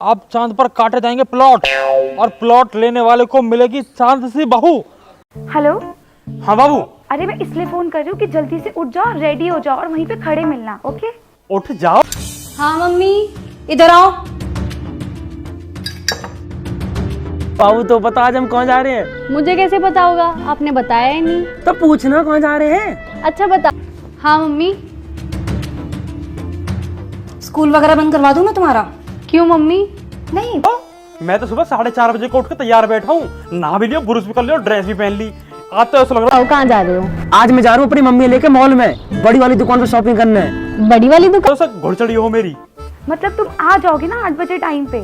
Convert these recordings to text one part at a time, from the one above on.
अब चांद पर काटे जाएंगे प्लॉट और प्लॉट लेने वाले को मिलेगी चांद सी बहू। हेलो। हाँ बाबू। अरे मैं इसलिए फोन कर रही हूँ कि जल्दी से उठ जाओ, रेडी हो जाओ और वहीं पे खड़े मिलना। ओके उठ जाओ। हाँ मम्मी इधर आओ। बाबू तो पता आज हम कहाँ जा रहे हैं? मुझे कैसे पता होगा, आपने बताया ही नहीं। तो पूछना कहाँ जा रहे हैं। अच्छा बता। हाँ मम्मी। स्कूल वगैरह बंद करवा दूं मैं तुम्हारा? क्यों मम्मी? नहीं मैं तो सुबह 4:30 बजे को उठ के तैयार बैठा हूँ, नहा भी लिया, ब्रुश भी कर लिया और ड्रेस भी पहन ली। आज तो ऐसा लग रहा है। कहाँ जा रहे हो? आज मैं जा रहा हूँ अपनी मम्मी लेके मॉल में, बड़ी वाली दुकान पे शॉपिंग करने है। बड़ी वाली दुकान? तो घुड़चड़ी हो मेरी। मतलब तुम आ जाओगे ना 8 बजे टाइम पे?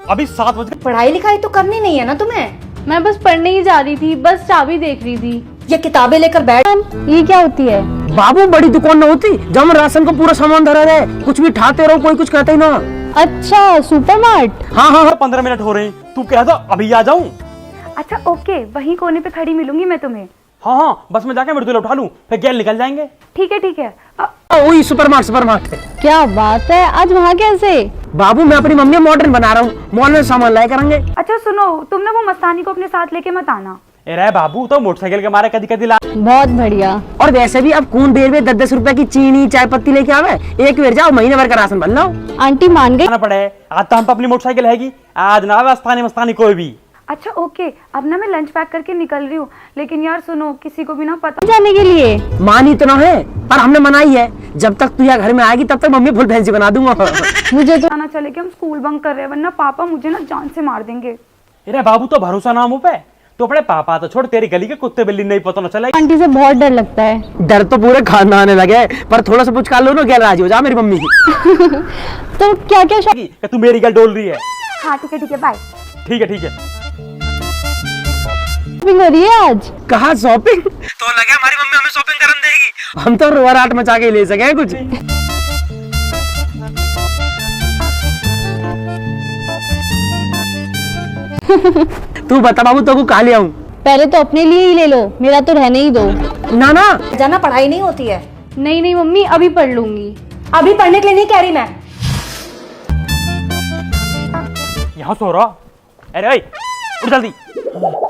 अभी 7 बजे। पढ़ाई लिखाई तो करनी नहीं है ना तुम्हें? मैं बस पढ़ने ही जा रही थी, बस चाबी देख रही थी। ये किताबें लेकर बैठ। ये क्या होती है? बाबू बड़ी दुकान न होती जहाँ में राशन का पूरा सामान धरा है, कुछ भी ठाते रहो कोई कुछ कहते ही ना। अच्छा सुपरमार्ट। हाँ 15 मिनट हो रहे हैं, तू कह दो अभी आ जाऊँ। अच्छा ओके, वहीं कोने पे खड़ी मिलूंगी मैं तुम्हें। हाँ बस में जाके मृदुला उठा लूँ, फिर गैल निकल जाएंगे। ठीक है। वही सुपरमार्ट है। क्या बात है, आज वहाँ कैसे? बाबू मैं अपनी मम्मी मॉडर्न बना रहा हूँ, मॉल में सामान लाए करेंगे। अच्छा सुनो, तुम ना वो मस्तानी को अपने साथ लेके मत आना। अरे बाबू तो मोटरसाइकिल के मारे कदी ला। बहुत बढ़िया। और वैसे भी अब कौन देर में 10-10 रुपए की चीनी चाय पत्ती लेके आवे, एक बार जाओ महीने भर का राशन बन लो। आंटी मान गई? आना पड़े, आज तो हम पे अपनी मोटरसाइकिल हैगी, आज ना मस्तानी कोई भी। अच्छा ओके, अब ना मैं लंच पैक करके निकल रही हूँ, लेकिन यार सुनो, किसी को भी ना पता जाने के लिए। मानी तो ना है पर हमने मनाई है, जब तक तू यहाँ घर में आएगी तब तक मम्मी फुल फैंसी बना दूंगा। मुझे तो ना चले कि हम स्कूल बंक कर रहे हैं, वरना पापा मुझे ना जान से मार देंगे। अरे बाबू तो भरोसा ना मुँह पे, तो अपने पापा तो छोड़, तेरी गली के कुत्ते बिल्ली नहीं पता ना चले। आंटी से बहुत डर लगता है। डर तो पूरे खानदान लगे, पर थोड़ा सा पुचकार लो ना, क्या राजी हो जा मेरी मम्मी की। तो क्या क्या तू मेरी गल डोल रही है। हाँ ठीक है बाय। ठीक है। शॉपिंग हो रही है आज? कहा शॉपिंग? तो लगे हमारी मम्मी हमें शॉपिंग करने देगी, हम तो रोराट मचा के ले सके कुछ। तू बता बाबू तो कहा ले आऊं? पहले तो अपने लिए ही ले लो, मेरा तो रहने ही दो। ना जाना पढ़ाई नहीं होती है। नहीं मम्मी, अभी पढ़ लूंगी। अभी पढ़ने के लिए नहीं कह रही मैं। यहाँ सो रहा। अरे भाई उठ जल्दी।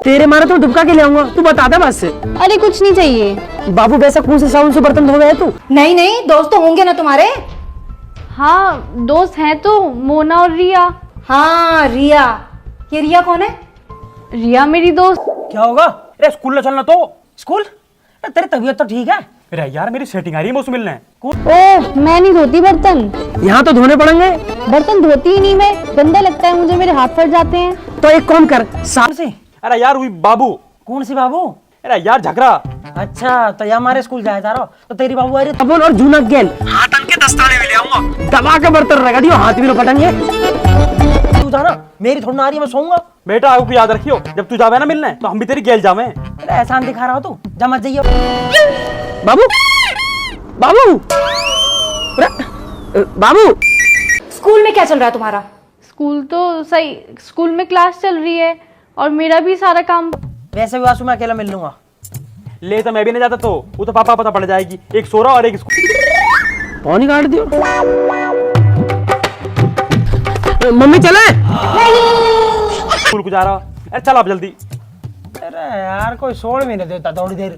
तेरे मारे तो डुबका के ले आऊंगा, तू बता दे बस। अरे कुछ नहीं चाहिए। बाबू वैसा कौन से साबुन से बर्तन धो गए तू? नहीं दोस्त तो होंगे ना तुम्हारे। हाँ दोस्त हैं तो, मोना और रिया। हाँ रिया। ये रिया कौन है? रिया मेरी दोस्त। क्या होगा? अरे स्कूल न चलना तो। स्कूल? तेरी तबीयत तो ठीक है? अरे यार मेरी सेटिंग आ रही है मुझसे मिलने। ओह मैं नहीं धोती बर्तन। यहाँ तो धोने पड़ेंगे। बर्तन धोती ही नहीं मैं, गंदा लगता है मुझे, मेरे हाथ फट जाते हैं। तो एक काम कर, साफ से। अरे यार हुई बाबू। कौन सी बाबू? अरे यार झगड़ा। अच्छा तो यहाँ हमारे स्कूल जाया जा रहा हो, तो तेरी बाबू आ रही है और जूना गेल हाथ के दस्ताने भी ले आऊंगा, दबा के बर्तन रखा दियो, हाथ भी ना पटेंगे। तू जाना, मेरी थोड़ी ना आ रही है, मैं सोऊंगा। बेटा आपको याद रखियो, जब तू जावे ना मिलने तो हम भी तेरी गेल जावे। अरे एहसान दिखा रहा हो तू, जा मत जाइयो। बाबू बाबू स्कूल में क्या चल रहा है तुम्हारा? स्कूल तो सही, स्कूल में क्लास चल रही है और मेरा भी सारा काम। वैसे भी आंसू मैं अकेला मिल लूंगा। ले तो मैं भी नहीं जाता, तो वो तो पापा पता पड़ जाएगी, एक सोरा और एक स्कूल। पानी काट दियो। मम्मी चले? स्कूल को जा रहा। अरे चल आप जल्दी। अरे यार कोई छोड़ भी नहीं देता थोड़ी देर।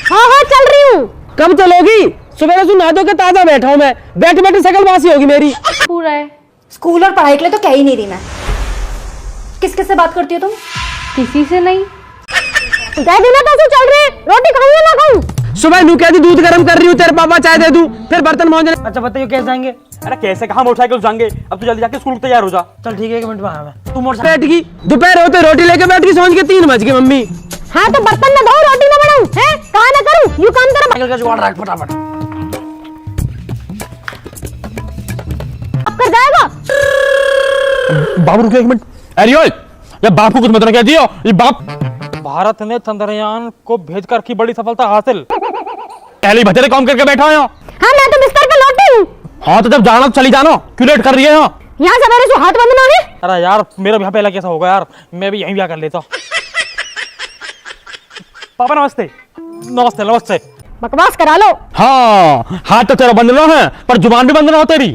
हाँ चल रही हूँ। कब चलोगी? सुबह से नहा धो के ताजा बैठा हूँ मैं, बैठे शकल बासी होगी मेरी। पूरा है। स्कूल और पढ़ाई के लिए तो कह ही नहीं रही मैं। किस किस से बात करती हो तुम? किसी से नहीं। डैडी ना कैसे चल रहे, रोटी खाऊं या ना खाऊं? सुबह नू कहती दूध गर्म कर रही हूँ, तेरे पापा चाय दे दूं, फिर बर्तन मांजने। अच्छा बताइए कैसे जाएंगे? अरे कैसे कहाँ मोटरसाइकिल जाएंगे, अब तू जल्दी जाके स्कूल तैयार हो जा। चल ठीक है, 1 मिनट में आया मैं। तू मोटरसाइकिल बैठ गई, दोपहर होते रोटी लेके बैठ गई, समझ के 3 बज गए मम्मी। हाँ तो बर्तन ना धो, रोटी ना बनाऊं, हैं? कहाँ ना करूं, यूं काम करो। साइकिल का जुगाड़ रख फटाफट। अब कर जाएगा। बाबू रुको 1 मिनट। अरे ओए, ये बाप को कुछ मत ना कह दियो, ये बाप। भारत ने चंद्रयान को भेजकर की बड़ी सफलता हासिल। पहले बतेरे काम करके बैठा है। हाँ मैं तो बिस्तर पे लौटी हूँ। हाँ तो जब जाना तो चली जानो, क्यों लेट कर रही है? यहाँ सवेरे से हाथ बंद ना है। अरे यार मेरा भी पहला कैसा होगा यार, मैं भी यहीं ब्याह कर लेता। पापा नमस्ते। नमस्ते। बकवास करा लो। हाँ हाथ तो तेरा बंद ना है, पर जुबान भी बंद ना हो तेरी।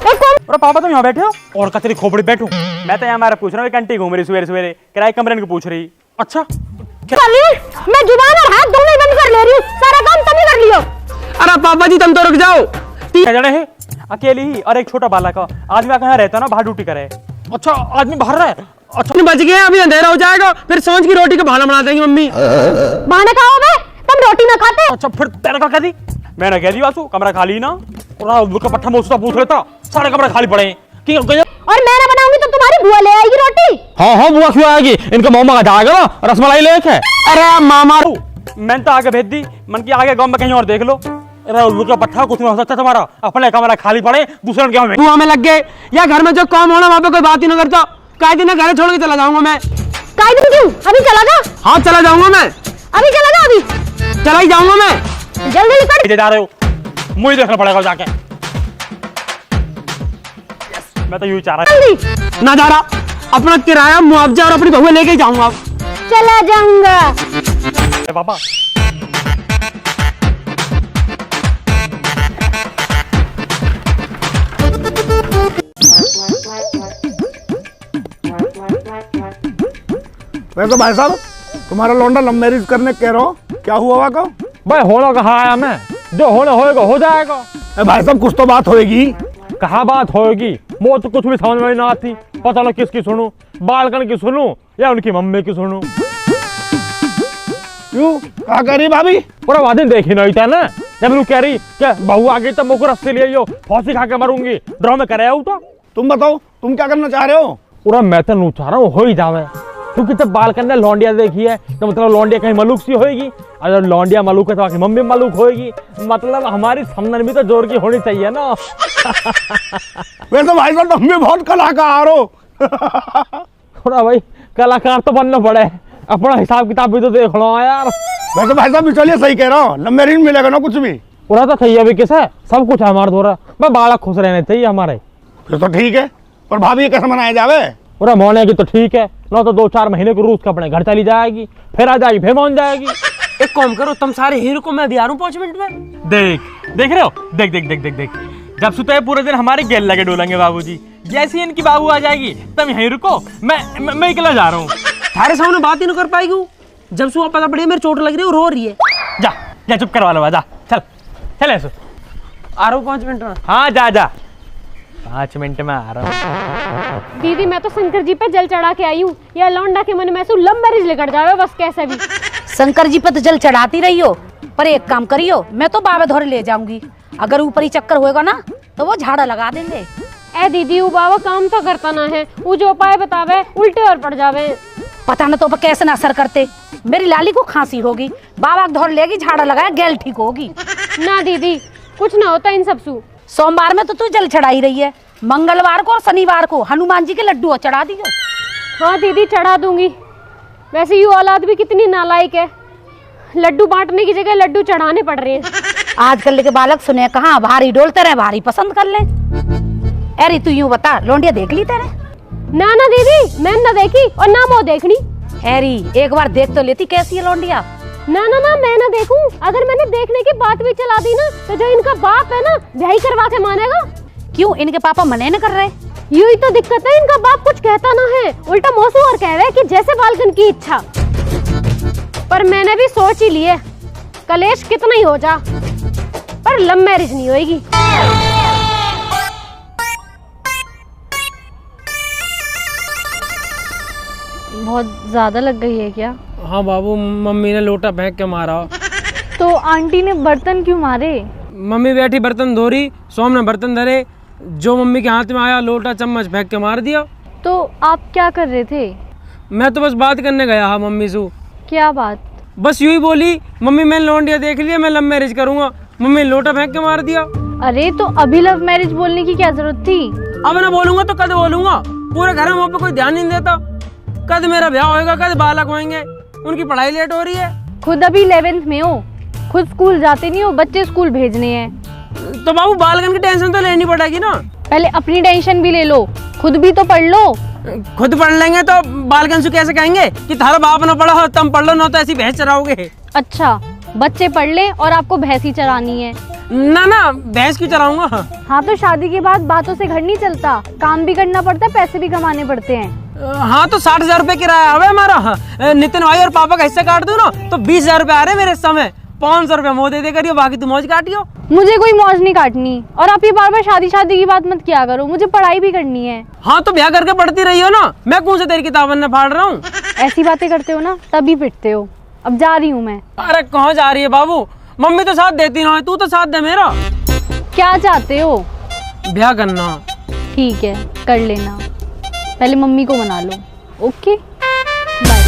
एक अरे पापा तुम यहाँ बैठे हो और का तेरी खोपड़ी बैठू। मैं तो यहाँ हमारा पूछ रहा हूँ घंटी घूम रही सवेरे सवेरे किराए कमरे को पूछ रही। अच्छा मैं जुबान और हाथ दोनों बंद कर ले रही हूँ, सारा काम तुम ही कर लियो। अरे पापा जी तुम तो रुक जाओ। 3 जने है अकेली ही और एक छोटा बालक है। आदमी कहाँ रहता है ना बाहर ड्यूटी करे। अच्छा आदमी बाहर रहे। अच्छा बच गए, अभी अंधेरा हो जाएगा, फिर सांझ की रोटी का बहाना बना देंगी मम्मी। बहाना खाओ बे, तुम रोटी ना खाते। अच्छा फिर तेरा क्या कह दी? मैंने कह दी आंसू कमरा खाली ना और का पट्टा मोसा पूछ लेता सारे कमरे खाली पड़े हैं कि और मैं ना बनाऊंगी तो तुम्हारी बुआ ले आएगी रोटी। हाँ बुआ क्यों आएगी? इनका मामा का जाएगा ना रसमलाई लेके। अरे मामा मैंने तो आगे भेज दी मन की आगे गांव में कहीं और देख लो। अरे का पट्टा कुछ नहीं हो सकता तुम्हारा, अपने कमरा खाली पड़े दूसरे के में बुआ में लग गए या घर में जो काम होना वहाँ पे कोई बात ही ना करता। काहे दिन घर छोड़ के चला जाऊंगा मैं। काहे दिन क्यों? अभी चला जा। हाँ चला जाऊंगा मैं, अभी चला जा, अभी चला ही जाऊंगा मैं। जल्दी निकल। जा रहे हो मुझे देखना पड़ेगा जाके। मैं तो यूं चाह रहा जल्दी ना जा रहा, अपना किराया मुआवजा और अपनी बहू लेके ही जाऊंगा। चला जाऊंगा। पापा वैसे भाई साहब तुम्हारा लौंडा लव मैरिज करने कह रहा हो, क्या हुआ वहाँ का? भाई होना कहा आया मैं, जो होना होएगा हो जाएगा। भाई साहब कुछ तो बात होएगी। कहाँ बात होएगी? वो तो कुछ भी समझ में ना आती। पता ना किसकी सुनूं, बालकन की सुनूं या उनकी मम्मी की सुनूं। क्यों कहा कह रही भाभी? पूरा वादिन देखी नहीं था ना जब तू कह रही क्या बहू आ गई तब मुझको रस्ते ले आइयो, फांसी खा के मरूंगी। ड्रामे करे हो तो तुम बताओ तुम क्या करना चाह रहे हो? पूरा मैं तो नहीं चाह रहा हूँ हो ही जावे, क्योंकि जब बालकन ने लौंडिया देखी है तो मतलब लौंडिया कहीं मलूक सी होगी, और जब लौंडिया मलूक है तो आखिर मम्मी मलूक होगी। मतलब हमारी समझन भी तो जोर की होनी चाहिए ना। वैसे भाई साहब तुम भी बहुत कलाकार हो। पूरा भाई कलाकार तो बनना पड़े, अपना हिसाब किताब भी तो देख लो यार। वैसे भाई साहब चलिए सही कह रहा हूँ, लव मैरिज मिलेगा ना कुछ भी। पूरा तो सही अभी किस है, सब कुछ है हमारे द्वारा। मैं बालक खुश रहने चाहिए हमारे। फिर तो ठीक है, पर भाभी ये कैसे मनाया जावे? पूरा मोने की तो ठीक है ना, तो 2-4 महीने को रूस का अपने घर चली जाएगी, फिर आ जाएगी फिर मान जाएगी। एक काम करो तुम सारे हीरो को, मैं भी आ रहा हूँ 5 मिनट में। देख रहे हो? देख जब सुते पूरे दिन हमारे गेल लगे डोलेंगे बाबूजी। जैसे ही इनकी बाबू आ जाएगी तब यहीं रुको, मैं अकेला जा रहा हूँ। थारे सामने बात ही नहीं कर पाएगी। जब सुबह पता पड़ी मेरी चोट लग रही है, रो रही है। जा चुप करवा लो, जा चल ऐसे आ रहा हूँ 5 मिनट में। हाँ जा 5 मिनट में आ रहा हूँ। दीदी मैं तो शंकर जी पे जल चढ़ा के आई हूँ, या लौंडा के मन में ऐसे लव मैरिज लेकर जावे बस कैसे भी। शंकर जी पे तो जल चढ़ाती रही हो, पर एक काम करियो, मैं तो बाबा धोरे ले जाऊंगी। अगर ऊपर ही चक्कर होएगा ना तो वो झाड़ा लगा देंगे। ए दीदी वो बाबा काम तो करता ना है, वो जो उपाय बतावे उल्टे और पड़ जावे। पता न तो कैसे ना असर करते। मेरी लाली को खांसी होगी, बाबा धोर लेगी, झाड़ा लगाया गैल ठीक होगी। ना दीदी कुछ ना होता इन सब सू। सोमवार में तो तू जल चढ़ाई रही है, मंगलवार को और शनिवार को हनुमान जी के लड्डू चढ़ा दियो। हाँ दीदी चढ़ा दूंगी। वैसे ये औलाद भी कितनी नालायक है, लड्डू बांटने की जगह लड्डू चढ़ाने पड़ रहे हैं। आजकल के बालक सुने कहाँ भारी डोलते रहे, भारी पसंद कर ले। अरे तू यूं बता, लौंडिया देख ली तेरे? ना दीदी मैंने ना देखी और ना वो देखनी। अरे एक बार देख तो लेती कैसी है लौंडिया। ना मैं ना देखूं। अगर मैंने देखने की बात भी चला दी ना तो जो इनका बाप है ना ब्याह करवा के मानेगा। क्यों इनके पापा मने न कर रहे? यू ही तो दिक्कत है, इनका बाप कुछ कहता ना है, उल्टा मौसू और कह रहे कि जैसे बालकन की इच्छा। पर मैंने भी सोच ही लिए कलेश कितना ही हो जा, पर लव मैरिज नहीं होएगी। बहुत ज्यादा लग गई है क्या? हाँ बाबू, मम्मी ने लोटा फेंक के मारा। तो आंटी ने बर्तन क्यों मारे? मम्मी बैठी बर्तन धो रही, सोम ने बर्तन धरे, जो मम्मी के हाथ में आया लोटा चम्मच फेंक के मार दिया। तो आप क्या कर रहे थे? मैं तो बस बात करने गया हाँ मम्मी से। क्या बात? बस यूं ही बोली, मम्मी मैंने लौंडिया देख लिया, मैं लव मैरिज करूंगा। मम्मी ने लोटा फेंक के मार दिया। अरे तो अभी लव मैरिज बोलने की क्या जरूरत थी? अब ना बोलूंगा तो कद बोलूंगा, पूरे घर में वहाँ पे कोई ध्यान नहीं देता। कद मेरा ब्याह होएगा, कद बालक होंगे, उनकी पढ़ाई लेट हो रही है। खुद अभी 11th में हो, खुद स्कूल जाते नहीं हो, बच्चे स्कूल भेजने हैं। तो बाबू बालकन की टेंशन तो लेनी पड़ेगी ना। पहले अपनी टेंशन भी ले लो, खुद भी तो पढ़ लो। खुद पढ़ लेंगे तो बालकन से कैसे कहेंगे कि थारा बाप ना पढ़ा हो तुम पढ़ लो, ना तो ऐसी भैंस चराओगे। अच्छा बच्चे पढ़ ले और आपको भैंसी चरानी है। ना ना भैंस क्यों चलाऊंगा। हाँ तो शादी के बाद बातों से घर नहीं चलता, काम भी करना पड़ता है, पैसे भी कमाने पड़ते हैं। हाँ तो 60,000 रुपए किराया है हमारा। नितिन भाई और पापा का हिस्सा काट दूं ना तो 20,000 रुपए आ रहे मेरे समय। 500 रुपए मोह दे करियो, बाकी तुम मौज काटियो। मुझे कोई मौज नहीं काटनी, और आप ये बार बार शादी शादी की बात मत किया करो, मुझे पढ़ाई भी करनी है। हाँ तो ब्याह करके पढ़ती रही हो ना, मैं कौन से तेरी किताबन में फाड़ रहा हूँ। ऐसी बातें करते हो ना तभी पिटते हो। अब जा रही हूँ मैं। अरे कहाँ जा रही है बाबू, मम्मी तो साथ देती ना है, तू तो साथ दे मेरा। क्या चाहते हो? ब्याह करना। ठीक है कर लेना, पहले मम्मी को मना लो। Okay bye.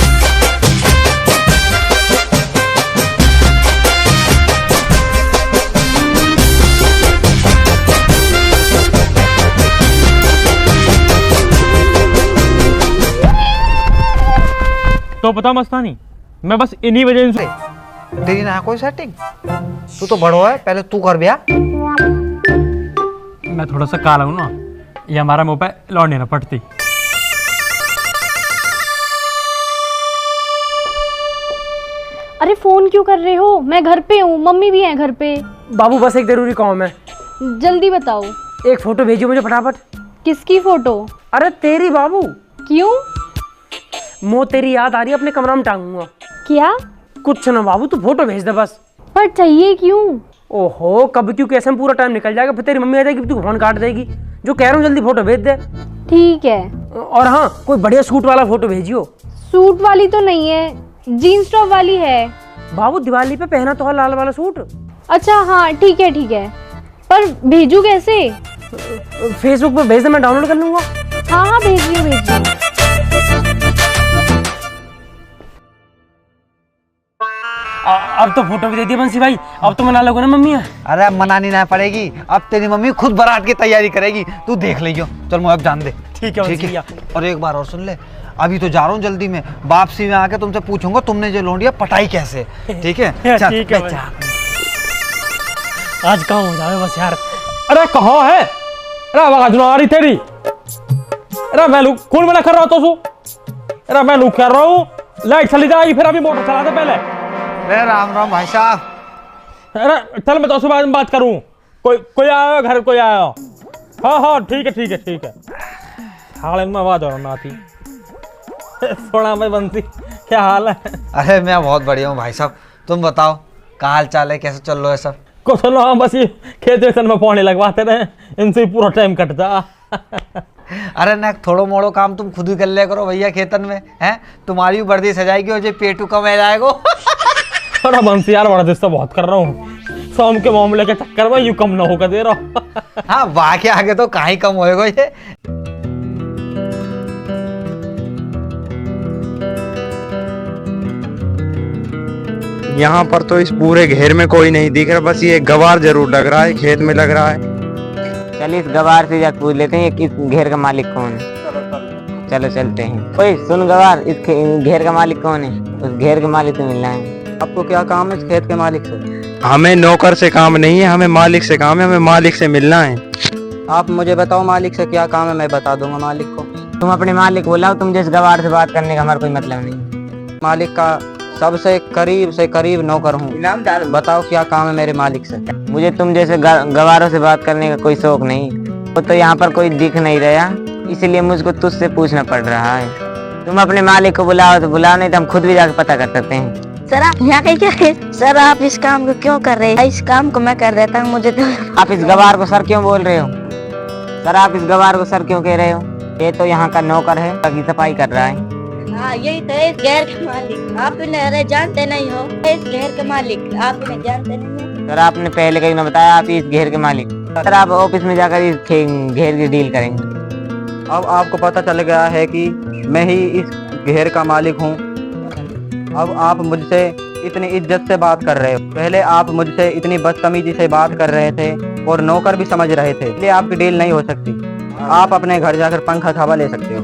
तो पता मस्तानी, मैं बस इन्हीं वजह से तेरी ना कोई सेटिंग, तू तो बड़ो है, पहले तू कर ब्याह। मैं थोड़ा सा काला हूँ ना, ये हमारा मुंह पे लौंडी ना पड़ती। अरे फोन क्यों कर रहे हो? मैं घर पे हूँ, मम्मी भी है घर पे। बाबू बस एक जरूरी काम है। जल्दी बताओ। एक फोटो भेजियो मुझे फटाफट। किसकी फोटो? अरे तेरी बाबू। क्यों? मो तेरी याद आ रही है, अपने कमरा में टांगूंगा। क्या? कुछ ना बाबू, तू फोटो भेज दे बस। पर चाहिए क्यों? ओहो कब क्यों कैसे में पूरा टाइम निकल जाएगा, फिर तेरी मम्मी आ जाएगी, तू फोन काट देगी। जो कह रहा हूँ जल्दी फोटो भेज दे। ठीक है। और हाँ कोई बढ़िया सूट वाला फोटो भेजियो। सूट वाली तो नहीं है, जीन्स टॉप वाली है। बाबू दिवाली पे पहना तो है लाल वाला सूट। अच्छा हाँ ठीक है, पर भेजू कैसे? फेसबुक पे भेज दे, मैं डाउनलोड कर लूंगा। हाँ भेज रही हूँ। अब तो फोटो भी दे दी बंसी भाई, अब तो मना लोगे ना मम्मी। अरे मनानी ना पड़ेगी, अब तेरी मम्मी खुद बारात की तैयारी करेगी, तू देख लियो। चल मुझे अब जान दे। ठीक है ठीक है। और एक बार और सुन ले, अभी तो जा रहा हूँ जल्दी में, वापसी में आके तुमसे पूछूंगा तुमने जो लौंडिया पटाई कैसे। ठीक है चल, ठीक है चल। आज काम हो जाए बस यार। अरे कहाँ है? अरे आवाज ना आ रही तेरी। अरे मैं लुक कौन मना कर रहा तो सु? अरे मैं लुक कर रहा हूँ, लाइट चली जाएगी, फिर अभी मोटर चला दे पहले। अरे राम राम भाई साहब। अरे चल मैं तो उससे बाद में बात करूँ। कोई आया घर, कोई आया? हाँ ठीक है। हाल में आवाज और ना आती। थोड़ा मैं बंसी, क्या हाल है? अरे मैं बहुत बढ़िया हूँ भाई साहब, तुम बताओ क्या हाल चाल है, कैसे चल रहा है सब? कुछ ना, बस ये खेत वेतन में पानी लगवाते रहे, इनसे ही पूरा टाइम कटता। अरे ना थोड़ो मोड़ो काम तुम खुद ही कर लिया करो भैया खेतन में, हैं? तुम्हारी भी वर्दी सजाएगी और जो पेटू कम आ जाएगा। थोड़ा बंसी यार, बड़ा दिस तो बहुत कर रहा हूँ, शाम के मामले के चक्कर में यूं कम ना होकर दे रहा हूँ। हाँ वाह के आगे तो कहीं कम होएगा ये। यहाँ पर तो इस पूरे घेर में कोई नहीं दिख रहा, बस ये गवार जरूर लग रहा है, खेत में लग रहा है। चलिए इस गवार से जाकर पूछ लेते हैं ये किस घेर का मालिक कौन है। चलो चलते हैं। ओए सुन गवार, इस घेर का मालिक कौन है? उस घेर के मालिक से मिलना है। आपको क्या काम है इस खेत के मालिक से? हमें नौकर से काम नहीं है, हमें मालिक से काम है, हमें मालिक से मिलना है। आप मुझे बताओ मालिक से क्या काम है, मैं बता दूंगा मालिक को। तुम अपने मालिक बुलाओ, तुम जिस गवार से बात करने का हमारा कोई मतलब नहीं। मालिक का सबसे करीब नौकर हूँ। बताओ क्या काम है मेरे मालिक से? मुझे तुम जैसे गवारों से बात करने का कोई शौक नहीं। वो तो यहाँ पर कोई दिख नहीं रहा, इसीलिए मुझको तुझसे पूछना पड़ रहा है। तुम अपने मालिक को बुलाओ तो बुलाओ, नहीं तो हम खुद भी जाकर पता कर सकते हैं। सर आप यहाँ क्या? सर आप इस काम को क्यों कर रहे हैं? इस काम को मैं कर देता हूँ, मुझे तो। आप इस गवार को सर क्यों बोल रहे हो? सर आप इस गवार को सर क्यों कह रहे हो? ये तो यहाँ का नौकर है, बाकी सफाई कर रहा है। हाँ यही तो है इस घेर के मालिक। आप इन्हें अरे जानते नहीं हो, इस घेर के मालिक आप इन्हें जानते नहीं हो। सर आपने पहले कहीं ना बताया आप इस घेर के मालिक। सर आप ऑफिस में जाकर इस घेर की डील करेंगे। अब आपको पता चल गया है कि मैं ही इस घेर का मालिक हूँ। अब आप मुझसे इतनी इज्जत से बात कर रहे हो, पहले आप मुझसे इतनी बदतमीजी से बात कर रहे थे और नौकर भी समझ रहे थे, इसलिए आपकी डील नहीं हो सकती। आप अपने घर जाकर पंखा हवा ले सकते हो।